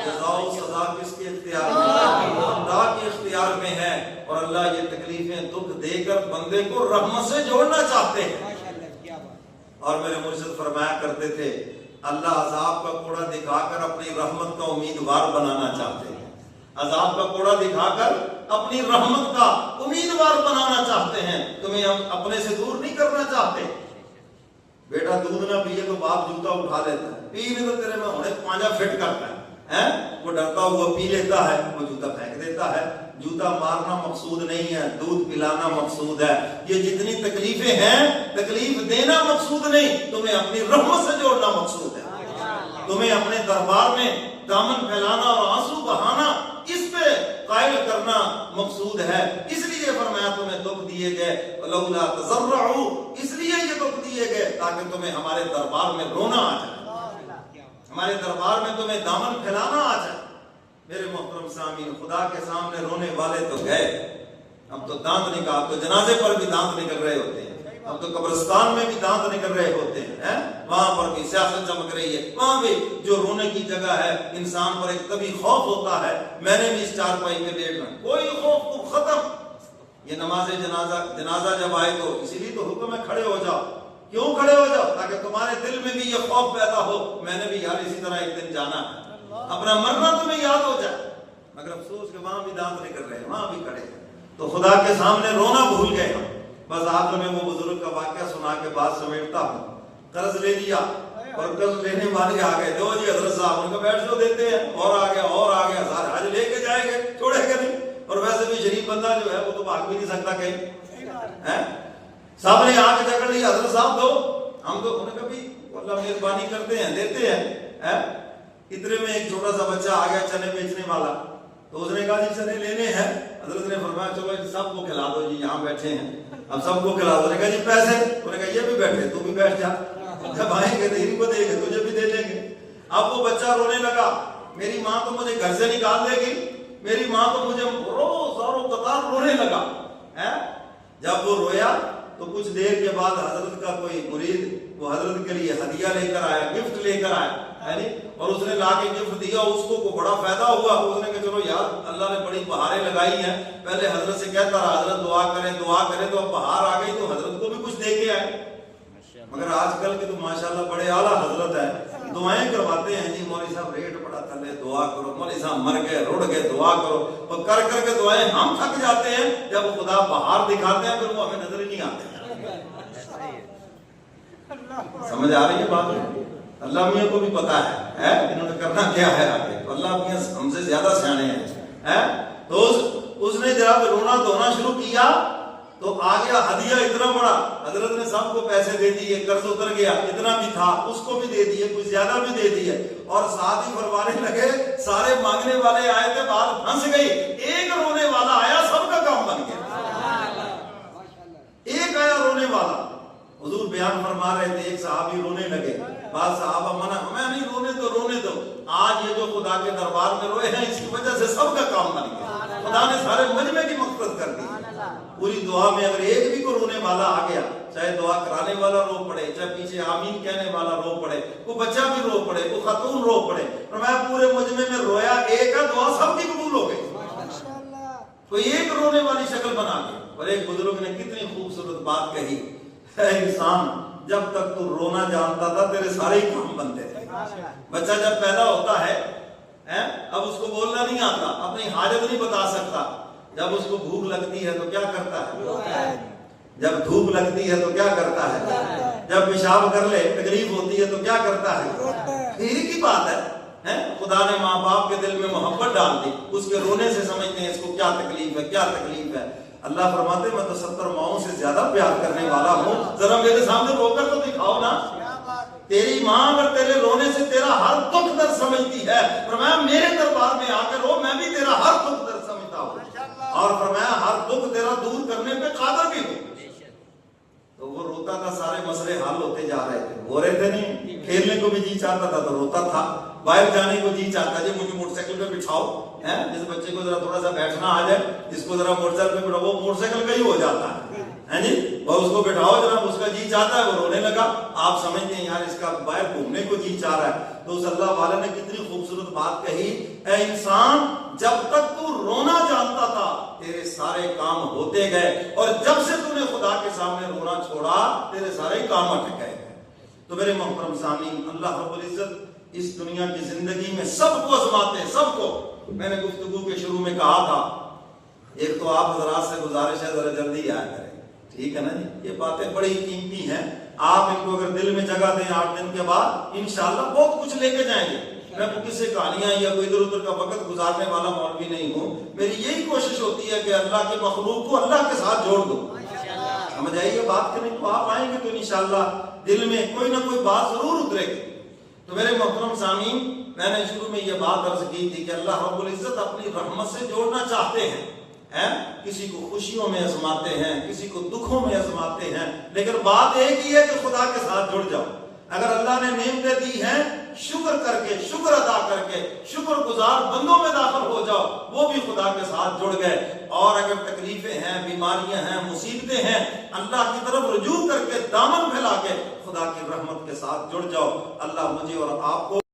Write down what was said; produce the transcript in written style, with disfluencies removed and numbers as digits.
جزا و سزا کس کے اختیار میں ہے؟ اللہ کے اختیار میں ہے. اور اللہ یہ تکلیفیں دکھ دے کر بندے کو رحمت سے جوڑنا چاہتے ہیں. اور میرے مرشد فرمایا کرتے تھے اللہ عذاب کا کوڑا دکھا کر اپنی رحمت کا امیدوار بنانا چاہتے ہیں. عذاب کا کوڑا دکھا کر اپنی رحمت کا امیدوار بنانا چاہتے ہیں. تمہیں ہم اپنے سے دور نہیں کرنا چاہتے. بیٹا دودھ نہ پیے تو باپ جوتا اٹھا لیتا ہے, پی لے تو تیرے میں ہونے پانجا فٹ کرتا ہے. وہ ڈرتا ہوا پی لیتا ہے, وہ جوتا پھینک دیتا ہے. جوتا مارنا مقصود نہیں ہے, دودھ پلانا مقصود ہے. یہ جتنی تکلیفیں ہیں تکلیف دینا مقصود نہیں, تمہیں اپنی رحمت سے جوڑنا مقصود ہے. تمہیں اپنے دربار میں دامن پھیلانا اور آنسو بہانا اس پہ قائل کرنا مقصود ہے. اس لیے فرمایا تمہیں دکھ دیے گئے لولا تضرعوا, اس لیے یہ دکھ دیے گئے تاکہ تمہیں ہمارے دربار میں رونا آ جائے, ہمارے دربار میں تمہیں دامن پھیلانا آ جائے. میرے محترم سامعین, خدا کے سامنے رونے والے تو گئے, اب تو دانت نکال, اب تو جنازے پر بھی دانت نکل رہے ہوتے ہیں, اب تو قبرستان میں بھی دانت نکل رہے ہوتے ہیں. وہاں پر بھی سیاست چمک رہی ہے, وہاں بھی جو رونے کی جگہ ہے. انسان پر ایک طبی خوف ہوتا ہے, میں نے بھی اس چارپائی پہ لیٹنا, کوئی خوف تو ختم. یہ نماز جنازہ جب آئے تو اسی لیے تو حکم ہے کھڑے ہو جاؤ. کیوں کھڑے ہو جاؤ؟ تاکہ تمہارے دل میں بھی یہ خوف پیدا ہو, میں نے بھی یار اسی طرح ایک دن جانا ہے, اپنا مرنا تمہیں یاد ہو جائے. مگر افسوس کہ وہاں بھی دانت نکل رہے ہیں, وہاں بھی کھڑے ہیں. تو خدا کے سامنے رونا بھول گئے ہم. بس آخر میں وہ بزرگ کا واقعہ سنا کے بات سمیٹتا ہوں. قرض لے لیا اور قرض لینے والے آ گئے, دو جی حضرت صاحب, ان کا بیٹھ جو دیتے ہیں, اور آ گیا سارے حج لے کے جائیں گے, چھوڑیں گے نہیں. اور ویسے بھی شریف بندہ جو ہے وہ تو بھاگ بھی نہیں سکتا کہیں. سب نے آ کے جکڑ لیا, حضرت صاحب دو, ہم تو انہیں کبھی اللہ مہربانی کرتے ہیں دیتے ہیں. اتنے میں ایک چھوٹا سا بچہ آ گیا چنے بیچنے والا, تو اس نے کہا جی چنے لینے ہیں. حضرت نے فرمایا چلو سب کو کھلا دو, جی یہاں بیٹھے ہیں, اب سب کو کھلا دو. نے کہا جی پیسے, انہوں نے کہا یہ بھی بیٹھے, تو بھی بیٹھ جا, جب آئیں گے تو ان کو دیں گے, تجھے بھی دے دیں گے. اب وہ بچہ رونے لگا, میری ماں تو مجھے گھر سے نکال دے گی, میری ماں تو مجھے روز اور قطار رونے لگا. جب وہ رویا تو کچھ دیر کے بعد حضرت کا کوئی مرید وہ حضرت کے لیے ہدیہ لے کر آیا, گفٹ لے کر آیا, اور اس نے لا کے گفٹ دیا. اس کو بڑا فائدہ ہوا. اس نے کہا چلو یار اللہ نے بڑی بہاریں لگائی ہیں, پہلے حضرت سے کہتا رہا حضرت دعا کریں, تو اب بہار آ گئی تو حضرت کو بھی کچھ دے کے آئے. مگر آج کل کے تو ماشاءاللہ بڑے اعلیٰ حضرت ہیں, دعائیں کرواتے ہیں. جی مولوی صاحب ریٹ بڑا تھلے, دعا کرو, مولوی صاحب مر گئے رڑ گئے, دعا کرو. اور کر کر کے دعائیں ہم تھک جاتے ہیں, جب خدا بہار دکھاتے ہیں پھر وہ ہمیں نظر ہی نہیں آتے. سمجھ آ رہی ہے بات؟ اللہ میاں کو بھی پتا ہے انہوں نے کرنا کیا ہے آگے, تو اللہ میاں ہم سے زیادہ سیانے ہیں. تو اس نے جب رونا دھونا شروع کیا تو آ گیا ہدیہ اتنا بڑا. حضرت نے سب کو پیسے دے دیے, قرض اتر گیا, اتنا بھی تھا اس کو بھی دے دیے, کچھ زیادہ بھی دے دیے. اور ساتھ ہی فرمانے لگے سارے مانگنے والے آئے تھے, بات پھنس گئی, ایک رونے والا آیا, سب کا کام بن گیا. ایک آیا رونے والا. حضور بیان فرما رہے تھے, ایک صحابی رونے لگے, بعض صحابہ منع, میں نہیں رونے دو. آج یہ جو خدا کے دربار میں روئے ہیں اس کی وجہ سے سب کا کام بن گیا. خدا نے سارے مجمع کی مغفرت کر دی. پوری دعا میں اگر ایک بھی کو رونے والا آ گیا, چاہے دعا کرانے والا رو پڑے, چاہے پیچھے آمین کہنے والا رو پڑے, کوئی بچہ بھی رو پڑے, کوئی خاتون رو پڑے, اور میں پورے مجمع میں رویا, ایک کا دعا سب کی قبول ہو گئی. کوئی ایک رونے والی شکل بنا گئی. اور ایک بزرگ نے کتنی خوبصورت بات کہی, اے انسان جب تک تو رونا جانتا تھا تیرے سارے ہی کام بنتے تھے. بچہ جب پیدا ہوتا ہے اب اس کو بولنا نہیں آتا, اپنی حاجت نہیں بتا سکتا. جب اس کو بھوک لگتی ہے تو کیا کرتا ہے, جب دھوپ لگتی ہے تو کیا کرتا ہے, جب پیشاب کر لے تکلیف ہوتی ہے تو کیا کرتا ہے. یہی کی بات ہے. خدا نے ماں باپ کے دل میں محبت ڈال دی, اس کے رونے سے سمجھتے ہیں اس کو کیا تکلیف ہے, کیا تکلیف ہے. اللہ فرماتے میں تو 70 ماؤں سے زیادہ پیار کرنے والا ہوں, ذرا میرے سامنے رو کر تو دکھاؤ نا. تیری ماں اگر تیرے رونے سے تیرا ہر دکھ درد سمجھتی ہے, فرمایا میرے دربار میں آ کر رو, میں بھی تیرا ہر دکھ درد سمجھتا ہوں, اور فرمایا ہر دکھ تیرا دور کرنے پہ قادر بھی ہوں. تو وہ روتا تھا, سارے مسئلے حل ہوتے جا رہے تھے. ہو رہے تھے نہیں, کھیلنے کو بھی جی چاہتا تھا تو روتا تھا, باہر جانے کو جی چاہتا جی مجھے موٹر سائیکل پہ بٹھاؤ, جس بچے کو ذرا تھوڑا سا بیٹھنا آ جائے, جس کو ذرا موٹر سائیکل پہ بٹھاؤ, وہ موٹر سائیکل کا ہی ہو جاتا ہے. ہے جی، وہ اس کو بٹھاؤ جناب، اس کا جی چاہتا ہے وہ رونے لگا، آپ سمجھتے ہیں یار اس کا باہر گھومنے کو جی چاہ رہا ہے، تو اس اللہ والے نے کتنی خوبصورت بات کہی، اے انسان جب تک تو رونا جانتا تھا تیرے سارے کام ہوتے گئے، اور جب سے تو نے خدا کے سامنے رونا چھوڑا تیرے سارے کام اٹک گئے۔ تو میرے محترم سامعین، اللہ رب العزت اس دنیا کی زندگی میں سب کو آزماتے ہیں، سب کو۔ میں نے گفتگو کے شروع میں کہا تھا ایک تو آپ حضرات سے گزارش ہے ذرا جلدی آیا کریں، ٹھیک ہے نا جی، یہ باتیں بڑی قیمتی ہیں، آپ ان کو اگر دل میں جگہ دیں 8 دن کے بعد انشاءاللہ بہت کچھ لے کے جائیں گے۔ میں کوئی کسی کہانیاں یا کوئی ادھر ادھر کا وقت گزارنے والا مولوی نہیں ہوں، میری یہی کوشش ہوتی ہے کہ اللہ کی مخلوق کو اللہ کے ساتھ جوڑ دو۔ سمجھ آئیے بات کریں تو آپ آئیں گے تو انشاءاللہ دل میں کوئی نہ کوئی بات ضرور اترے گی۔ تو میرے محترم سامعین، میں نے شروع میں یہ بات عرض کی تھی کہ اللہ رب العزت اپنی رحمت سے جوڑنا چاہتے ہیں، کسی کو خوشیوں میں آزماتے ہیں، کسی کو دکھوں میں آزماتے ہیں، لیکن بات ایک ہی ہے کہ خدا کے ساتھ جڑ جاؤ۔ اگر اللہ نے نعمتیں دی ہیں شکر کر کے، شکر ادا کر کے، شکر گزار بندوں میں داخل ہو جاؤ، وہ بھی خدا کے ساتھ جڑ گئے۔ اور اگر تکلیفیں ہیں، بیماریاں ہیں، مصیبتیں ہیں، اللہ کی طرف رجوع کر کے دامن پھیلا کے خدا کی رحمت کے ساتھ جڑ جاؤ۔ اللہ مجھے اور آپ کو